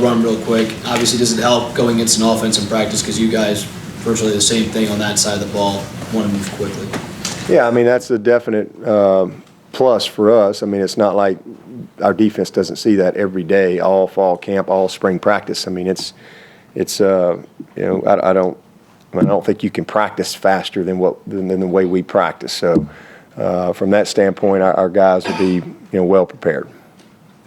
Run real quick. Obviously, does it help going against an offense in practice because you guys virtually the same thing on that side of the ball, want to move quickly? Yeah, I mean, that's a definite plus for us. I mean, it's not like our defense doesn't see that every day, all fall camp, all spring practice. I mean, it's you know, I don't think you can practice faster than the way we practice. So from that standpoint, our guys will be, you know, well prepared.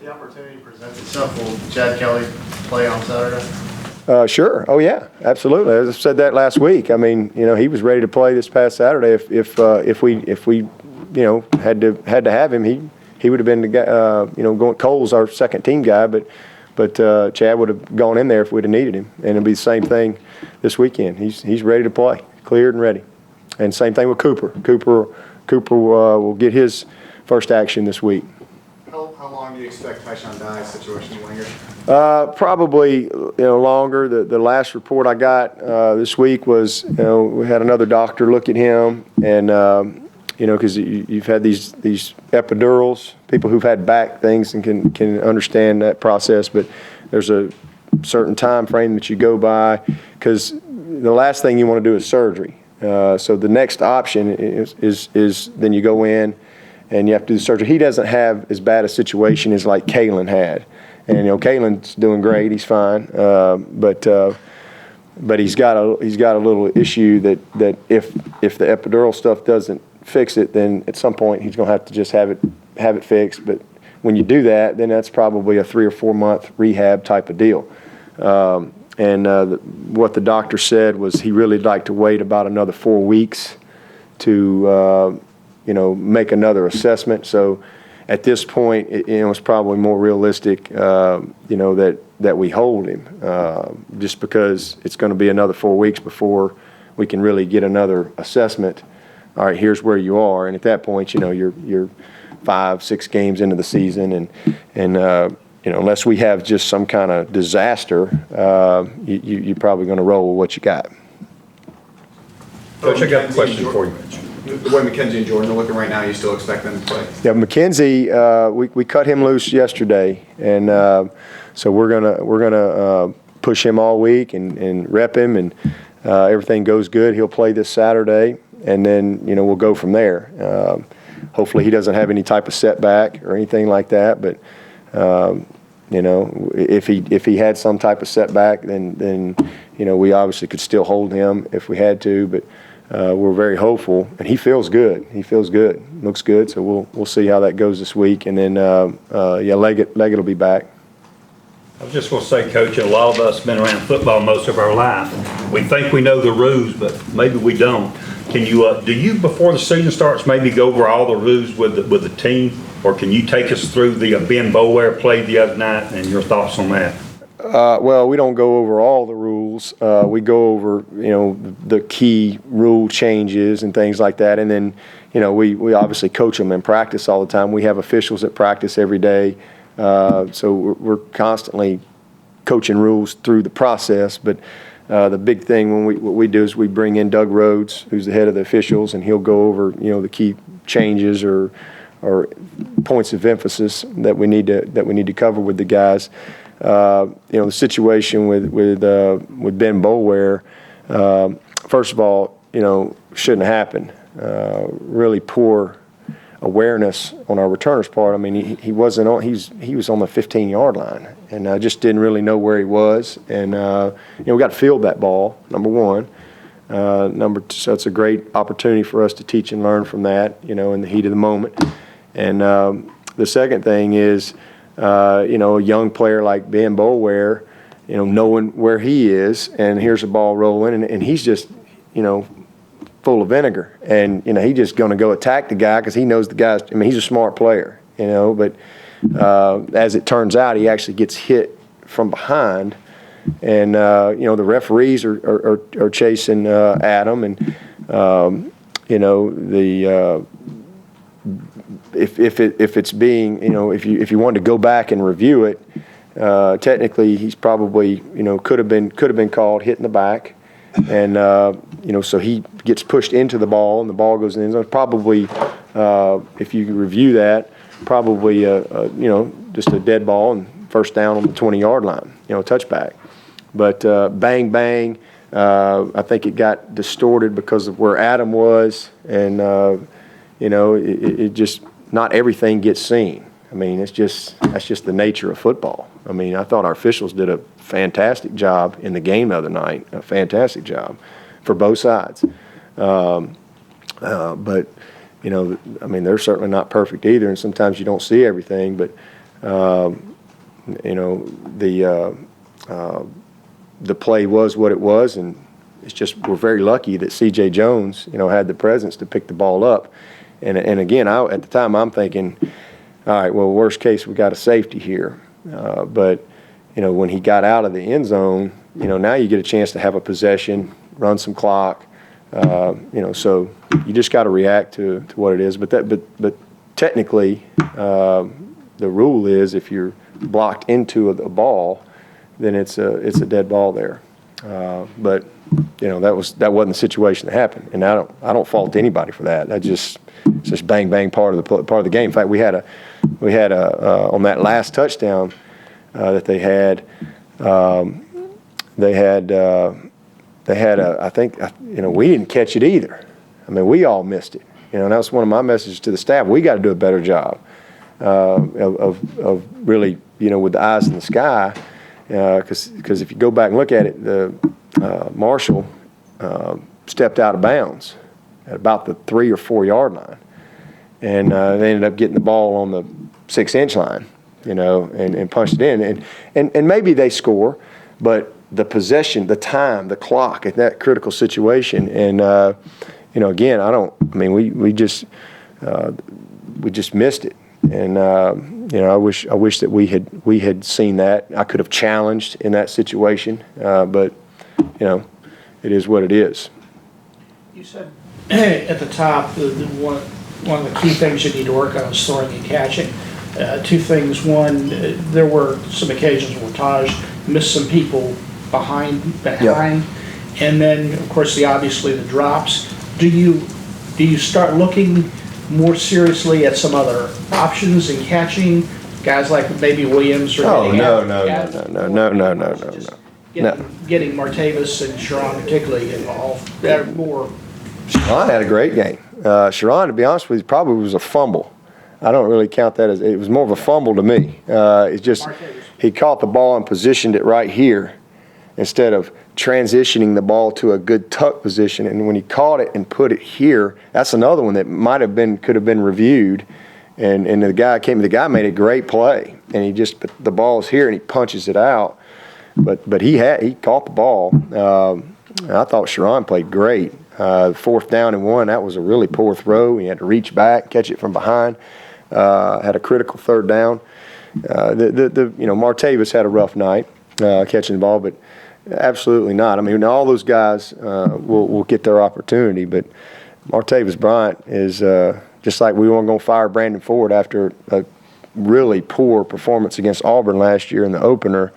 The opportunity presents itself. Will Chad Kelly play on Saturday? Sure. Oh yeah, absolutely. As I said that last week. I mean, you know, he was ready to play this past Saturday. If we you know had to have him, he would have been the guy. You know, Cole's our second team guy, but Chad would have gone in there if we'd have needed him, and it'll be the same thing this weekend. He's ready to play, cleared and ready. And same thing with Cooper. Cooper will get his first action this week. How long do you expect Tyson Dye's situation to linger? Probably, you know, longer. The last report I got this week was, you know, we had another doctor look at him, and you know, because you've had these epidurals, people who've had back things and can understand that process, but there's a certain time frame that you go by, because the last thing you want to do is surgery. So the next option is then you go in and you have to do the surgery. He doesn't have as bad a situation as like Kalen had. And, you know, Kalen's doing great. He's fine. But he's got a little issue that if the epidural stuff doesn't fix it, then at some point he's going to have to just have it fixed. But when you do that, then that's probably a 3 or 4 month rehab type of deal. What the doctor said was he really like to wait about another 4 weeks to you know, make another assessment. So at this point, it's probably more realistic, you know, that we hold him, just because it's going to be another 4 weeks before we can really get another assessment. All right, here's where you are, and at that point, you know, you're 5-6 games into the season, and you know, unless we have just some kind of disaster, you're probably going to roll with what you got. Coach, I got a question for you. The way McKenzie and Jordan are looking right now, you still expect them to play? Yeah, McKenzie, we cut him loose yesterday, and so we're gonna push him all week and rep him, and everything goes good. He'll play this Saturday, and then, you know, we'll go from there. Hopefully, he doesn't have any type of setback or anything like that. But you know, if he had some type of setback, then you know, we obviously could still hold him if we had to, but. We're very hopeful, and he feels good. He feels good, looks good. So we'll see how that goes this week, and then yeah, Leggett will be back. I was just going to say, Coach, a lot of us have been around football most of our life. We think we know the rules, but maybe we don't. Can you do you before the season starts maybe go over all the rules with the team, or can you take us through the Ben Boulware play the other night and your thoughts on that? Well, we don't go over all the rules. We go over, you know, the key rule changes and things like that. And then, you know, we obviously coach them in practice all the time. We have officials at practice every day. So we're constantly coaching rules through the process. But the big thing what we do is we bring in Doug Rhodes, who's the head of the officials, and he'll go over, you know, the key changes or points of emphasis that we need to cover with the guys. You know, the situation with Ben Boulware, first of all, you know, shouldn't happen. Really poor awareness on our returner's part. I mean, he wasn't on. He was on the 15-yard line, and just didn't really know where he was. And you know, we got to field that ball. Number one. Number two, so it's a great opportunity for us to teach and learn from that. You know, in the heat of the moment. And the second thing is. You know, a young player like Ben Boulware, you know, knowing where he is, and here's the ball rolling, and he's just, you know, full of vinegar. And, you know, he's just going to go attack the guy because he knows the guy's, I mean, he's a smart player, you know, but as it turns out, he actually gets hit from behind. And, you know, the referees are chasing at him, and, you know, the if it's being, you know, if you wanted to go back and review it, technically he's probably, you know, could have been called hit in the back, and you know, so he gets pushed into the ball and the ball goes in. So probably, if you review that, probably you know, just a dead ball and first down on the 20-yard line, touchback. But bang, bang, I think it got distorted because of where Adam was, and, it just, not everything gets seen. I mean, that's just the nature of football. I mean, I thought our officials did a fantastic job in the game the other night, a fantastic job for both sides. But, I mean, they're certainly not perfect either, and sometimes you don't see everything. But, the play was what it was, and it's just we're very lucky that C.J. Jones, had the presence to pick the ball up. And again, at the time, I'm thinking, all right, well, worst case, we got a safety here. But, when he got out of the end zone, now you get a chance to have a possession, run some clock. So you just got to react to what it is. But technically, the rule is if you're blocked into a ball, then it's a dead ball there. But that wasn't the situation that happened, and I don't fault anybody for that. It's just bang bang part of the game. In fact, we had on that last touchdown that they had I think we didn't catch it either. I mean, we all missed it. And that was one of my messages to the staff. We got to do a better job of really with the eyes in the sky. Because if you go back and look at it, the Marshall stepped out of bounds at about the 3 or 4 yard line, and they ended up getting the ball on the 6-inch line, and punched it in, and maybe they score, but the possession, the time, the clock at that critical situation, and again, we just missed it. And I wish that we had seen that. I could have challenged in that situation, but it is what it is. You said at the top one of the key things you need to work on is throwing and catching. Two things. One, there were some occasions where Taj missed some people behind, Yeah. and then of course obviously the drops. Do you start looking more seriously at some other options in catching, guys like maybe Williams or No. getting Martavis and Sharon particularly involved? They're more. Sharon had a great game. Sharon, to be honest with you, probably was a fumble. I don't really count that it was more of a fumble to me. It's just he caught the ball and positioned it right here instead of transitioning the ball to a good tuck position. And when he caught it and put it here, that's another one that could have been reviewed. And the guy made a great play, and the ball's here and he punches it out. But he caught the ball. I thought Sharon played great. 4th down and 1, that was a really poor throw. He had to reach back, catch it from behind. Had a critical 3rd down. Martavis had a rough night catching the ball, but absolutely not. I mean, all those guys will get their opportunity, but Martavis Bryant is just like we weren't going to fire Brandon Ford after a really poor performance against Auburn last year in the opener.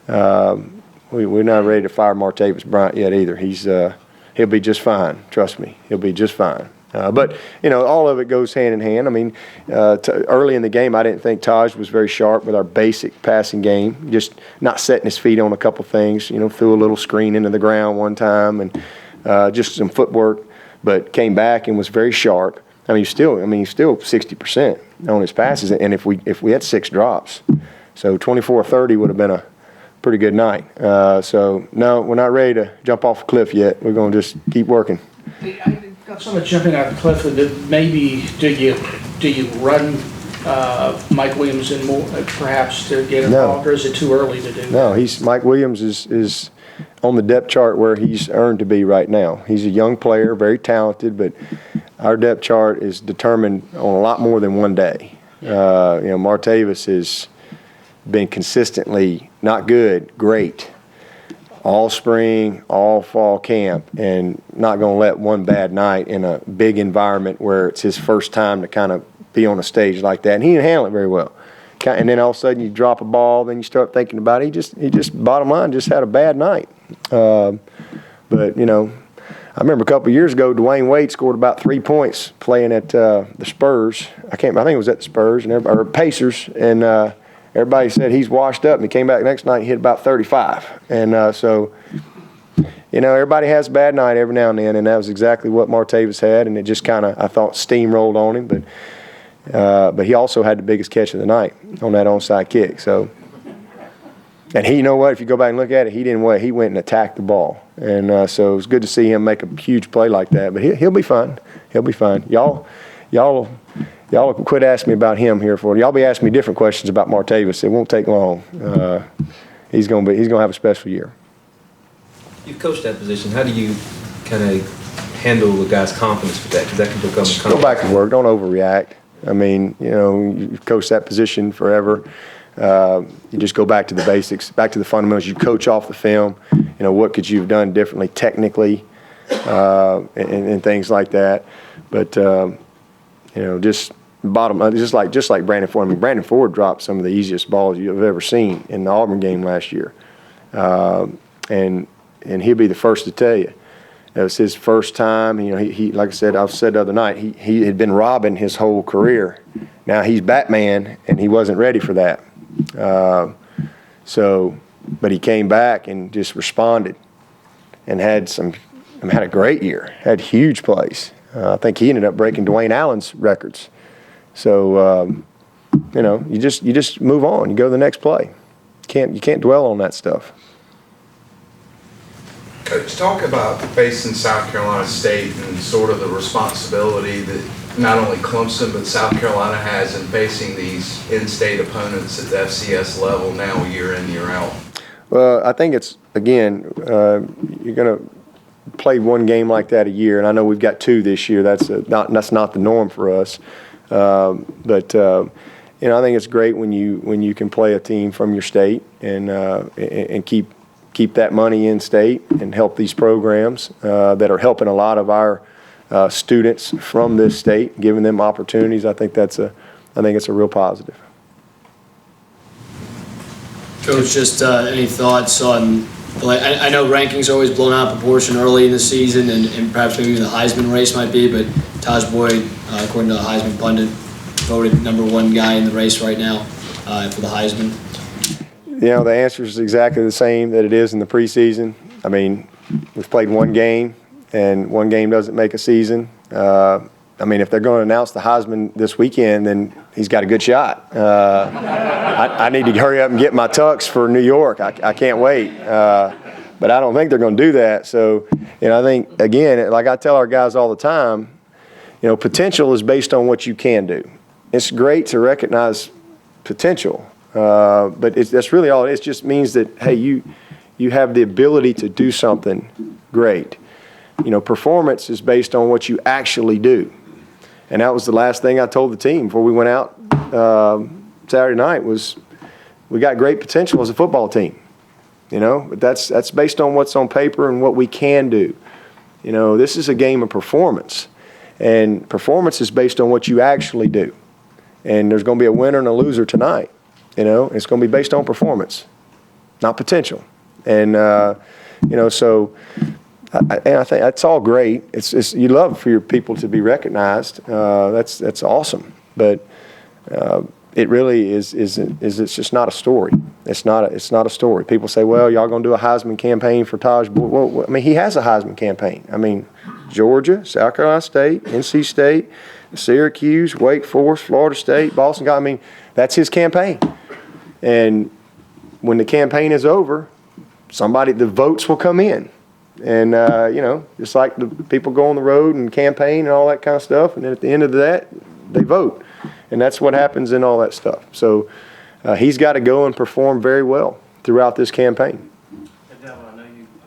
We're not ready to fire Martavis Bryant yet either. He'll be just fine. Trust me, he'll be just fine. But all of it goes hand in hand. I mean, early in the game, I didn't think Taj was very sharp with our basic passing game. Just not setting his feet on a couple things. Threw a little screen into the ground one time and just some footwork, but came back and was very sharp. I mean, he's still 60% on his passes. And if we had 6 drops, so 24-30 would have been a pretty good night. So no, we're not ready to jump off a cliff yet. We're going to just keep working. I got someone jumping off the cliff. Maybe do you run Mike Williams in more perhaps to get involved, or is it too early to do that? No, Mike Williams is on the depth chart where he's earned to be right now. He's a young player, very talented, but our depth chart is determined on a lot more than one day. Martavis has been consistently not good, great, all spring, all fall camp, and not going to let one bad night in a big environment where it's his first time to kind of be on a stage like that. And he didn't handle it very well. And then all of a sudden you drop a ball, then you start thinking about it. He just bottom line, just had a bad night. But I remember a couple of years ago, Dwayne Wade scored about 3 points playing at the Spurs. I think it was at the Spurs or Pacers, and everybody said he's washed up, and he came back next night and hit about 35. And so, you know, everybody has a bad night every now and then, and that was exactly what Martavis had, and it just kind of, I thought, steamrolled on him. But he also had the biggest catch of the night on that onside kick. So, and he, you know what, if you go back and look at it, he didn't wait. He went and attacked the ball. And so it was good to see him make a huge play like that. But he'll be fine. He'll be fine. Y'all quit asking me about him here for it. Y'all be asking me different questions about Martavis. It won't take long. He's gonna have a special year. You've coached that position. How do you kind of handle the guy's confidence with that? Because that can become Just go back to work. Don't overreact. I mean, you know, you've coached that position forever. You just go back to the basics, back to the fundamentals. You coach off the film. You know, what could you have done differently technically, and things like that. But you know, just like Brandon Ford. I mean, Brandon Ford dropped some of the easiest balls you've ever seen in the Auburn game last year, and he'll be the first to tell you. It was his first time. You know, he like I've said the other night, he had been robbing his whole career. Now he's Batman, and he wasn't ready for that. But he came back and just responded, and had a great year. Had huge plays. I think he ended up breaking Dwayne Allen's records. So you know, you just move on. You go to the next play. You can't dwell on that stuff. Coach, talk about facing South Carolina State and sort of the responsibility that not only Clemson but South Carolina has in facing these in-state opponents at the FCS level now year in, year out. Well, I think it's, again, you're going to play one game like that a year, and I know we've got 2 this year. That's not the norm for us. But you know, I think it's great when you can play a team from your state and keep that money in state and help these programs that are helping a lot of our students from this state, giving them opportunities. I think it's a real positive. Coach, just any thoughts on, I know rankings are always blown out of proportion early in the season, and perhaps maybe the Heisman race might be, but Taj Boyd, according to the Heisman pundit, voted #1 guy in the race right now for the Heisman. You know, the answer is exactly the same that it is in the preseason. I mean, we've played one game, and one game doesn't make a season. I mean, if they're going to announce the Heisman this weekend, then he's got a good shot. I need to hurry up and get my tux for New York. I can't wait. But I don't think they're going to do that. So, you know, I think, again, like I tell our guys all the time, you know, potential is based on what you can do. It's great to recognize potential, but that's really all it is. It just means that, hey, you have the ability to do something great. You know, performance is based on what you actually do. And that was the last thing I told the team before we went out Saturday night was we got great potential as a football team. You know, but that's based on what's on paper and what we can do. You know, this is a game of performance. And performance is based on what you actually do. And there's going to be a winner and a loser tonight. You know, it's going to be based on performance, not potential. And, you know, so I think that's all great. It's you love for your people to be recognized. That's awesome. But it really is it's just not a story. It's not a story. People say, well, y'all going to do a Heisman campaign for Taj Boyd. Well, I mean, he has a Heisman campaign. I mean, Georgia, South Carolina State, NC State, Syracuse, Wake Forest, Florida State, Boston College. I mean, that's his campaign. And when the campaign is over, the votes will come in. And, you know, just like the people go on the road and campaign and all that kind of stuff, and then at the end of that, they vote. And that's what happens in all that stuff. So he's got to go and perform very well throughout this campaign. Dabo, I know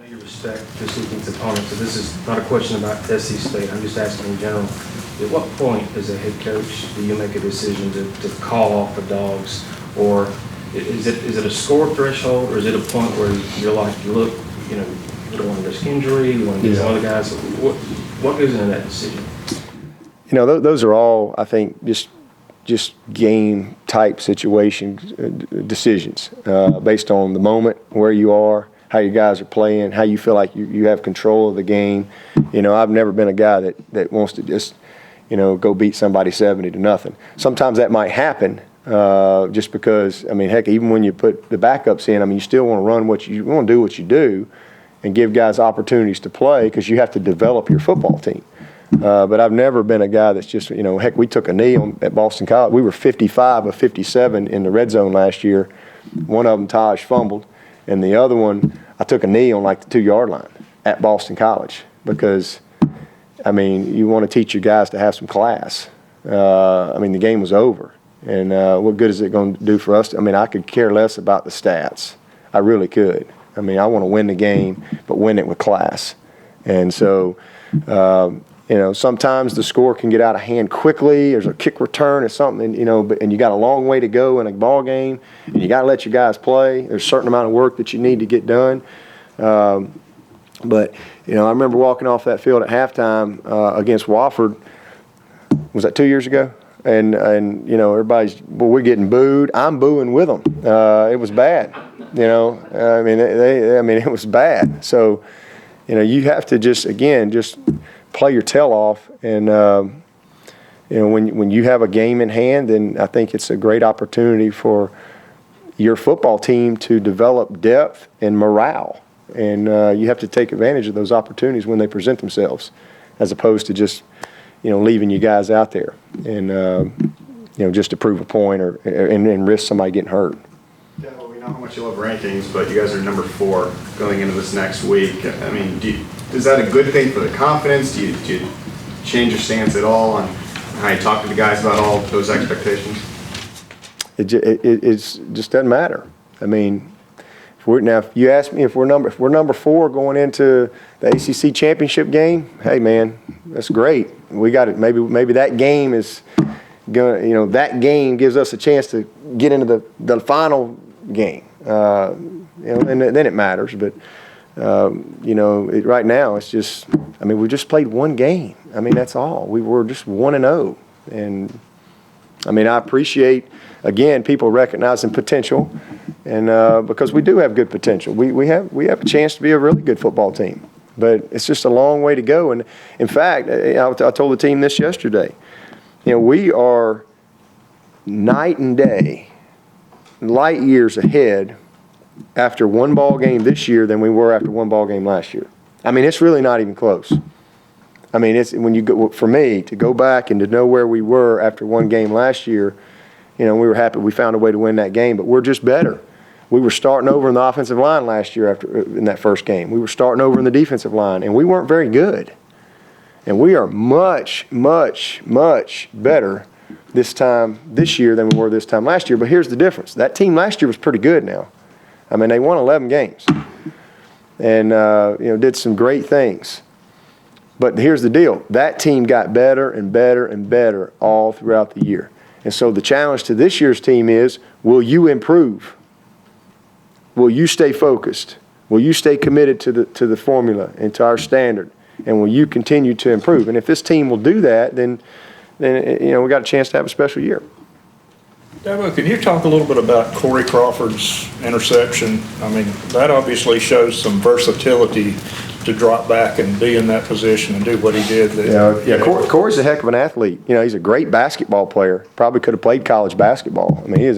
you respect this evening's opponent, so this is not a question about SC State. I'm just asking in general, at what point as a head coach do you make a decision to call off the Dogs? Or is it a score threshold, or is it a point where you're like, look, you know, you don't want to risk injury, you want to get some other guys? What goes into that decision? You know, those are all, I think, just game type decisions based on the moment, where you are, how your guys are playing, how you feel like you have control of the game. You know, I've never been a guy that wants to just, you know, go beat somebody 70-0. Sometimes that might happen, just because, I mean, heck, even when you put the backups in, I mean, you still want to run you want to do what you do and give guys opportunities to play because you have to develop your football team. But I've never been a guy that's just, heck, we took a knee at Boston College. We were 55 of 57 in the red zone last year. One of them, Taj, fumbled, and the other one, I took a knee on like the 2-yard line at Boston College because, I mean, you want to teach your guys to have some class. I mean, the game was over. And what good is it going to do for us? I mean, I could care less about the stats. I really could. I mean, I want to win the game, but win it with class. And so, sometimes the score can get out of hand quickly. There's a kick return or something, and you got a long way to go in a ball game, and you got to let your guys play. There's a certain amount of work that you need to get done. But, I remember walking off that field at halftime against Wofford. Was that 2 years ago? And we're getting booed. I'm booing with them. It was bad. I mean, it was bad. So, you have to just play your tail off. And, when you have a game in hand, then I think it's a great opportunity for your football team to develop depth and morale. And you have to take advantage of those opportunities when they present themselves, as opposed to just leaving you guys out there and, just to prove a point and risk somebody getting hurt. Yeah, well, we know how much you love rankings, but you guys are number 4 going into this next week. I mean, is that a good thing for the confidence? Do you change your stance at all on how you talk to the guys about all those expectations? It just doesn't matter. I mean, if you ask me if we're number 4 going into the ACC championship game, hey man, that's great. We got it. Maybe that game is going. That game gives us a chance to get into the final game. And then it matters. But right now it's just. I mean, we just played one game. I mean, that's all. We were just 1-0, and I mean, I appreciate again people recognizing potential. And because we do have good potential, we have a chance to be a really good football team, but it's just a long way to go. And in fact, I told the team this yesterday. We are night and day, light years ahead after one ball game this year than we were after one ball game last year. I mean, it's really not even close. I mean, it's when you go for me to go back and to know where we were after one game last year. We were happy we found a way to win that game, but we're just better. We were starting over in the offensive line last year in that first game. We were starting over in the defensive line, and we weren't very good. And we are much, much, much better this year than we were this time last year. But here's the difference. That team last year was pretty good now. I mean, they won 11 games and, did some great things. But here's the deal. That team got better and better and better all throughout the year. And so the challenge to this year's team is, will you improve? Will you stay focused? Will you stay committed to the formula and to our standard? And will you continue to improve? And if this team will do that, then we got a chance to have a special year. Dabo, can you talk a little bit about Corey Crawford's interception? I mean, that obviously shows some versatility to drop back and be in that position and do what he did. Corey's a heck of an athlete. He's a great basketball player. Probably could have played college basketball. I mean, he is